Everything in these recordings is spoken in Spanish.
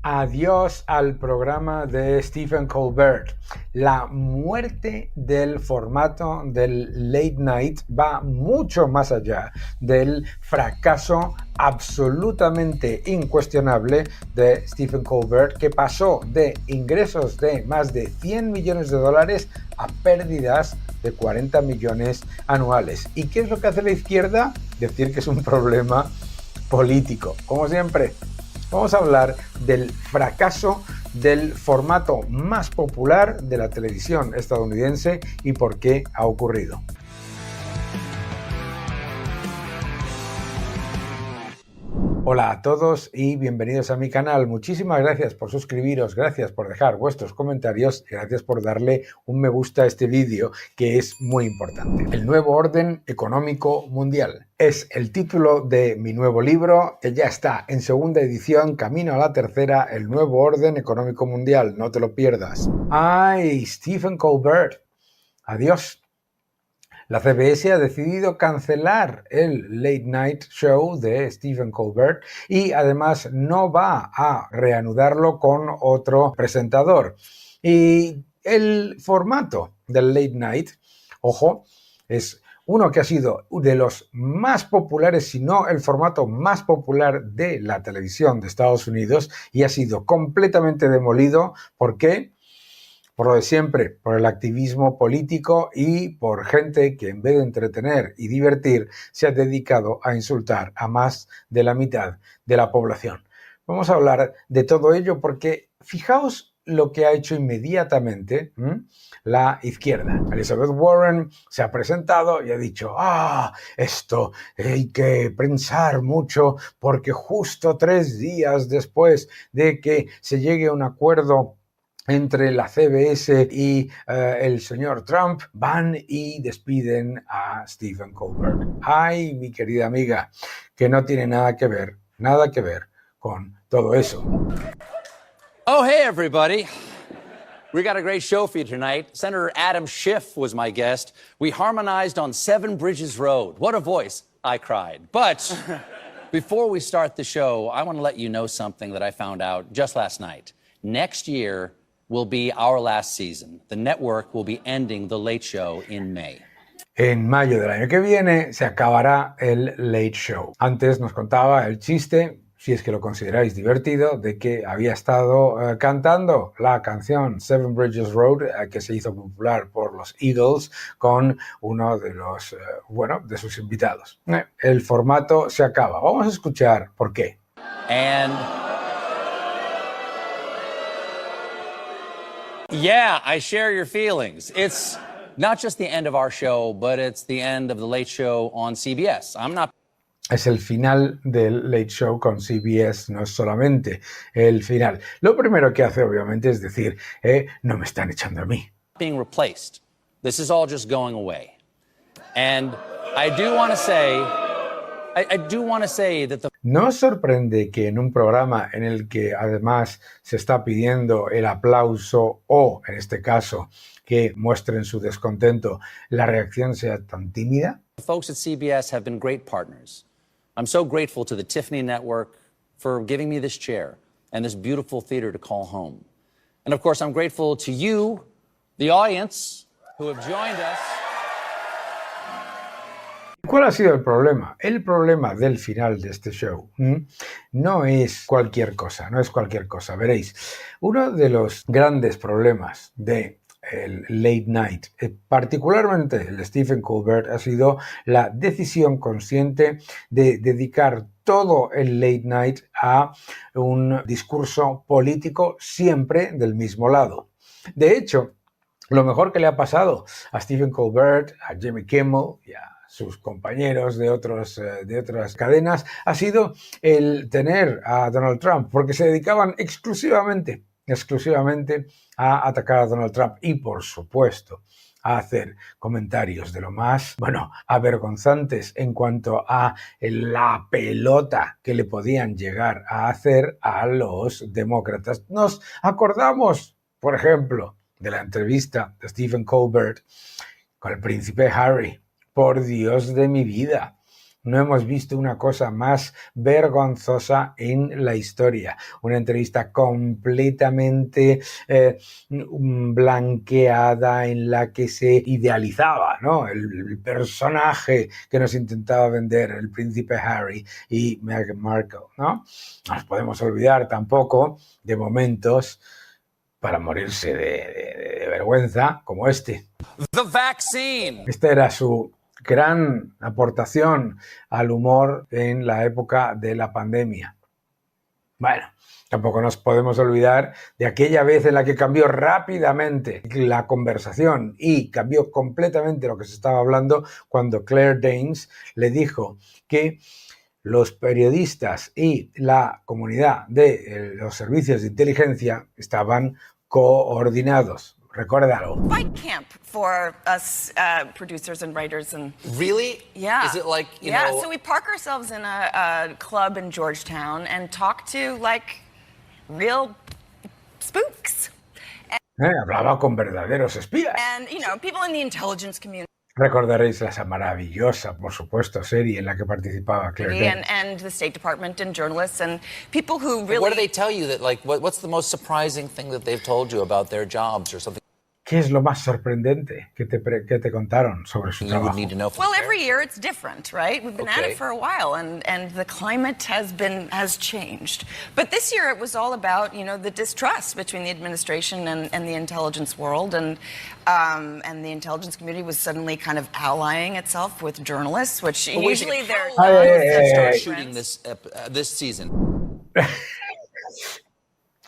Adiós al programa de Stephen Colbert. La muerte del formato del late night va mucho más allá del fracaso absolutamente incuestionable de Stephen Colbert, que pasó de ingresos de más de 100 millones de dólares a pérdidas de 40 millones anuales. ¿Y qué es lo que hace la izquierda? Decir que es un problema político. Como siempre, vamos a hablar del fracaso del formato más popular de la televisión estadounidense y por qué ha ocurrido. Hola a todos y bienvenidos a mi canal. Muchísimas gracias por suscribiros, gracias por dejar vuestros comentarios y gracias por darle un me gusta a este vídeo, que es muy importante. El nuevo orden económico mundial es el título de mi nuevo libro, que ya está en segunda edición, camino a la tercera, el nuevo orden económico mundial. No te lo pierdas. ¡Ay, Stephen Colbert! Adiós. La CBS ha decidido cancelar el Late Night Show de Stephen Colbert y además no va a reanudarlo con otro presentador. Y el formato del Late Night, ojo, es uno que ha sido de los más populares, si no el formato más popular de la televisión de Estados Unidos, y ha sido completamente demolido. ¿Por qué? Por lo de siempre, por el activismo político y por gente que en vez de entretener y divertir se ha dedicado a insultar a más de la mitad de la población. Vamos a hablar de todo ello porque fijaos lo que ha hecho inmediatamente la izquierda. Elizabeth Warren se ha presentado y ha dicho, esto hay que pensar mucho porque justo 3 días después de que se llegue a un acuerdo entre la CBS y el señor Trump, van y despiden a Stephen Colbert. Ay, mi querida amiga, que no tiene nada que ver con todo eso. Oh, hey, everybody. We got a great show for you tonight. Senator Adam Schiff was my guest. We harmonized on Seven Bridges Road. What a voice. I cried. But before we start the show, I want to let you know something that I found out just last night. Next year will be our last season. The network will be ending The Late Show in May. En mayo del año que viene se acabará el Late Show. Antes nos contaba el chiste, si es que lo consideráis divertido, de que había estado cantando la canción Seven Bridges Road, que se hizo popular por los Eagles, con uno de los, de sus invitados. El formato se acaba. Vamos a escuchar por qué. Yeah, I share your feelings. It's not just the end of our show, but it's the end of The Late Show on CBS. Es el final del Late Show con CBS, no es solamente el final. Lo primero que hace, obviamente, es decir, no me están echando a mí. Being replaced. This is all just going away. And I do want to say that the... ¿No os sorprende que en un programa en el que además se está pidiendo el aplauso o, en este caso, que muestren su descontento, la reacción sea tan tímida? The folks at CBS have been great partners. I'm so grateful to the Tiffany Network for giving me this chair and this beautiful theater to call home. And of course, I'm grateful to you, the audience, who have joined us. ¿Cuál ha sido el problema? El problema del final de este show no es cualquier cosa, Veréis, uno de los grandes problemas de el late night, particularmente el de Stephen Colbert, ha sido la decisión consciente de dedicar todo el late night a un discurso político siempre del mismo lado. De hecho, lo mejor que le ha pasado a Stephen Colbert, a Jimmy Kimmel y a sus compañeros de otras cadenas ha sido el tener a Donald Trump, porque se dedicaban exclusivamente a atacar a Donald Trump y, por supuesto, a hacer comentarios de lo más, avergonzantes en cuanto a la pelota que le podían llegar a hacer a los demócratas. Nos acordamos, por ejemplo, de la entrevista de Stephen Colbert con el príncipe Harry. Por Dios de mi vida, No hemos visto una cosa más vergonzosa en la historia. Una entrevista completamente blanqueada en la que se idealizaba, ¿no? El personaje que nos intentaba vender el príncipe Harry y Meghan Markle, ¿no? No nos podemos olvidar tampoco de momentos para morirse de vergüenza como este. The vaccine. Esta era su gran aportación al humor en la época de la pandemia. Bueno, tampoco nos podemos olvidar de aquella vez en la que cambió rápidamente la conversación y cambió completamente lo que se estaba hablando cuando Claire Danes le dijo que los periodistas y la comunidad de los servicios de inteligencia estaban coordinados. Recuérdalo. Fight camp for us producers and writers and Really? yeah. Is it like, you yeah, know... so we park ourselves in a club in Georgetown and talk to like real spooks Hablaba con verdaderos espías. and you know people in the intelligence community Recordaréis esa maravillosa, por supuesto, serie en la que participaba Claire Danes. and the State Department and journalists and people who really What do they tell you that, like, what's the most surprising thing that they've told you about their jobs or something ¿Qué es lo más sorprendente que te contaron sobre su you would trabajo? need to know from well, there? every year it's different, right? We've been at Okay. it for a while, and the climate has changed. But this year it was all about, you know, the distrust between the administration and the intelligence world, and the intelligence community was suddenly kind of allying itself with journalists, which But wait a usually second, they're how Hey, not hey, such hey, good hey. shooting friends. this season?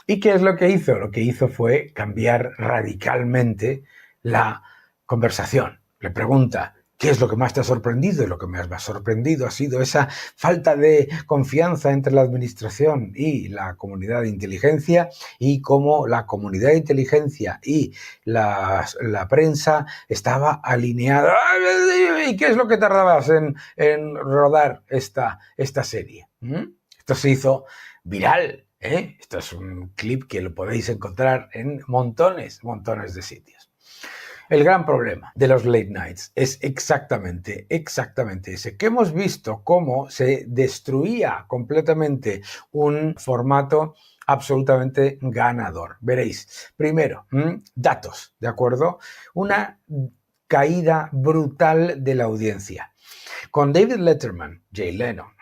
¿Y qué es lo que hizo? Lo que hizo fue cambiar radicalmente la conversación. Le pregunta, ¿qué es lo que más te ha sorprendido? Y lo que más me ha sorprendido ha sido esa falta de confianza entre la administración y la comunidad de inteligencia, y cómo la comunidad de inteligencia y la prensa estaba alineada. ¿Y qué es lo que tardabas en rodar esta serie? Esto se hizo viral. Esto es un clip que lo podéis encontrar en montones de sitios. El gran problema de los late nights es exactamente ese, que hemos visto cómo se destruía completamente un formato absolutamente ganador. Veréis, primero, datos, ¿de acuerdo? Una caída brutal de la audiencia. Con David Letterman, Jay Leno,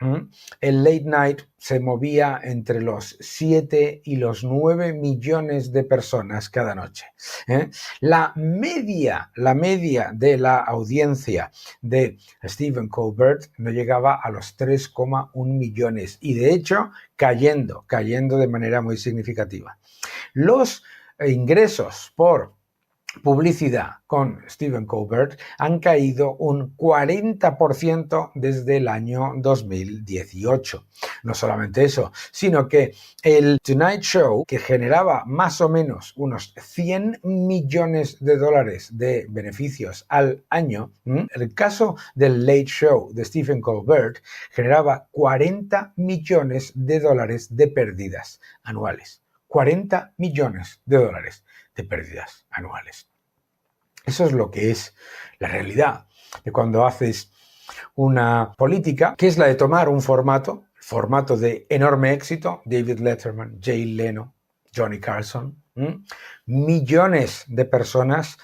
el late night se movía entre los 7 y los 9 millones de personas cada noche. La media de la audiencia de Stephen Colbert no llegaba a los 3,1 millones y de hecho cayendo de manera muy significativa. Los ingresos por publicidad con Stephen Colbert han caído un 40% desde el año 2018. No solamente eso, sino que el Tonight Show, que generaba más o menos unos 100 millones de dólares de beneficios al año, el caso del Late Show de Stephen Colbert generaba 40 millones de dólares de pérdidas anuales. 40 millones de dólares de pérdidas anuales. Eso es lo que es la realidad de cuando haces una política, que es la de tomar un formato de enorme éxito, David Letterman, Jay Leno, Johnny Carson, millones de personas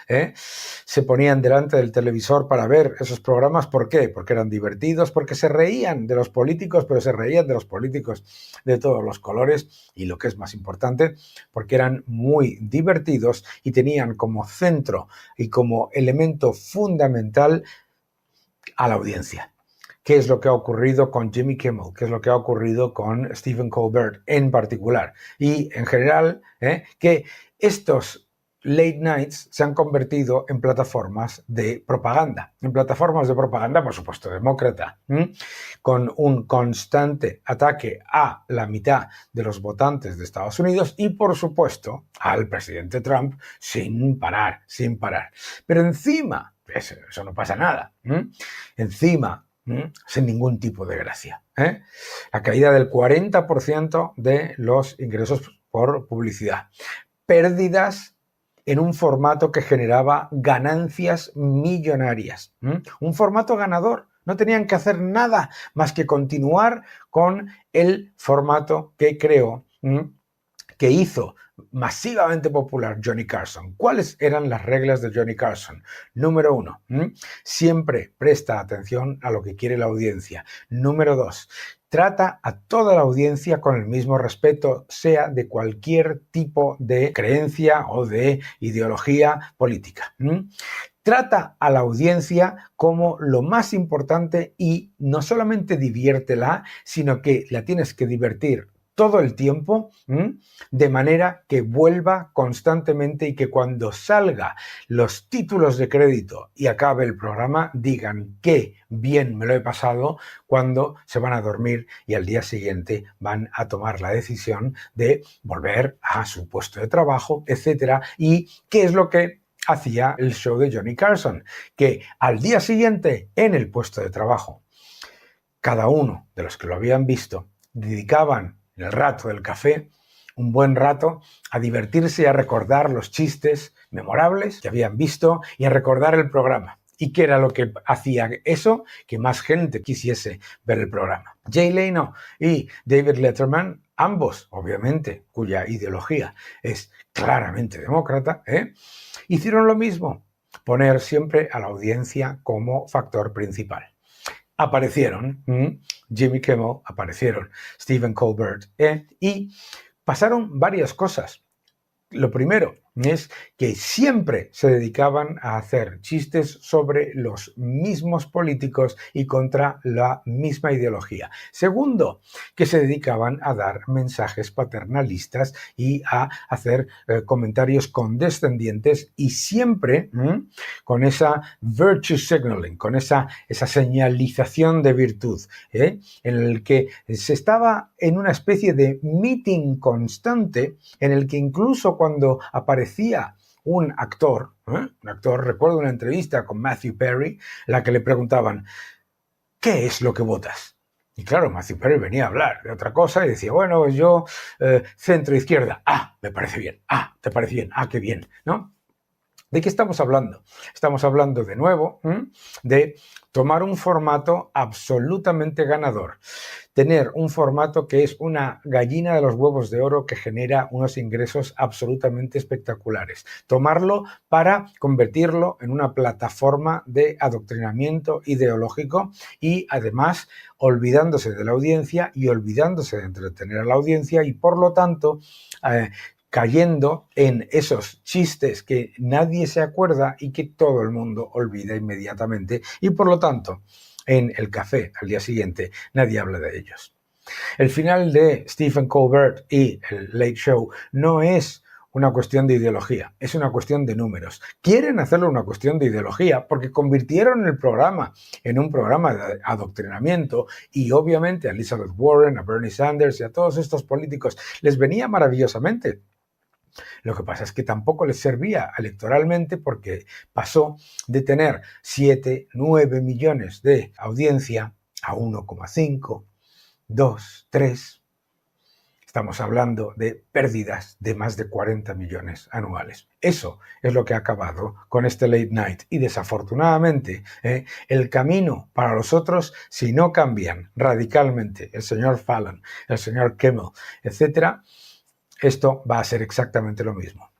se ponían delante del televisor para ver esos programas. ¿Por qué? Porque eran divertidos, porque se reían de los políticos, pero se reían de los políticos de todos los colores, y lo que es más importante, porque eran muy divertidos y tenían como centro y como elemento fundamental a la audiencia. ¿Qué es lo que ha ocurrido con Jimmy Kimmel? ¿Qué es lo que ha ocurrido con Stephen Colbert en particular? Y en general, que estos late nights se han convertido en plataformas de propaganda. En plataformas de propaganda, por supuesto, demócrata, con un constante ataque a la mitad de los votantes de Estados Unidos y, por supuesto, al presidente Trump sin parar. Pero encima, eso no pasa nada, encima, sin ningún tipo de gracia. La caída del 40% de los ingresos por publicidad. Pérdidas en un formato que generaba ganancias millonarias. Un formato ganador. No tenían que hacer nada más que continuar con el formato que creó, que hizo masivamente popular Johnny Carson. ¿Cuáles eran las reglas de Johnny Carson? Número 1, siempre presta atención a lo que quiere la audiencia. Número 2, trata a toda la audiencia con el mismo respeto, sea de cualquier tipo de creencia o de ideología política. Trata a la audiencia como lo más importante y no solamente diviértela, sino que la tienes que divertir todo el tiempo, de manera que vuelva constantemente y que cuando salga los títulos de crédito y acabe el programa digan qué bien me lo he pasado, cuando se van a dormir y al día siguiente van a tomar la decisión de volver a su puesto de trabajo, etcétera. ¿Y qué es lo que hacía el show de Johnny Carson? Que al día siguiente en el puesto de trabajo, cada uno de los que lo habían visto dedicaban el rato del café, un buen rato, a divertirse y a recordar los chistes memorables que habían visto y a recordar el programa. ¿Y qué era lo que hacía eso? Que más gente quisiese ver el programa. Jay Leno y David Letterman, ambos, obviamente, cuya ideología es claramente demócrata, hicieron lo mismo, poner siempre a la audiencia como factor principal. Aparecieron Jimmy Kimmel, aparecieron Stephen Colbert y pasaron varias cosas. Lo primero es que siempre se dedicaban a hacer chistes sobre los mismos políticos y contra la misma ideología. Segundo, que se dedicaban a dar mensajes paternalistas y a hacer comentarios condescendientes y siempre con esa virtue signaling, con esa señalización de virtud, en el que se estaba en una especie de meeting constante en el que incluso cuando aparecía un actor, recuerdo una entrevista con Matthew Perry, en la que le preguntaban, ¿qué es lo que votas? Y claro, Matthew Perry venía a hablar de otra cosa y decía, bueno, yo centro-izquierda, me parece bien, ¿te parece bien? Qué bien, ¿no? ¿De qué estamos hablando? Estamos hablando de nuevo de tomar un formato absolutamente ganador, tener un formato que es una gallina de los huevos de oro que genera unos ingresos absolutamente espectaculares, tomarlo para convertirlo en una plataforma de adoctrinamiento ideológico y además olvidándose de la audiencia y olvidándose de entretener a la audiencia y por lo tanto cayendo en esos chistes que nadie se acuerda y que todo el mundo olvida inmediatamente y por lo tanto en el café al día siguiente nadie habla de ellos. El final de Stephen Colbert y el Late Show no es una cuestión de ideología, es una cuestión de números. Quieren hacerlo una cuestión de ideología porque convirtieron el programa en un programa de adoctrinamiento y obviamente a Elizabeth Warren, a Bernie Sanders y a todos estos políticos les venía maravillosamente. Lo que pasa es que tampoco les servía electoralmente porque pasó de tener 7, 9 millones de audiencia a 1,5, 2, 3. Estamos hablando de pérdidas de más de 40 millones anuales. Eso es lo que ha acabado con este late night. Y desafortunadamente, el camino para los otros, si no cambian radicalmente el señor Fallon, el señor Kimmel, etcétera, esto va a ser exactamente lo mismo.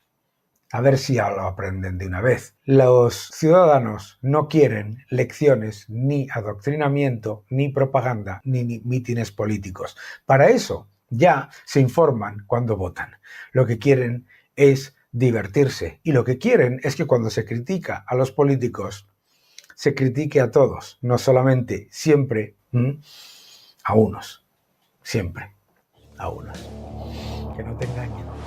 A ver si ya lo aprenden de una vez. Los ciudadanos no quieren lecciones, ni adoctrinamiento, ni propaganda, ni mítines políticos. Para eso ya se informan cuando votan. Lo que quieren es divertirse. Y lo que quieren es que cuando se critica a los políticos, se critique a todos, no solamente siempre a unos. Siempre a unos. Que no te engañen.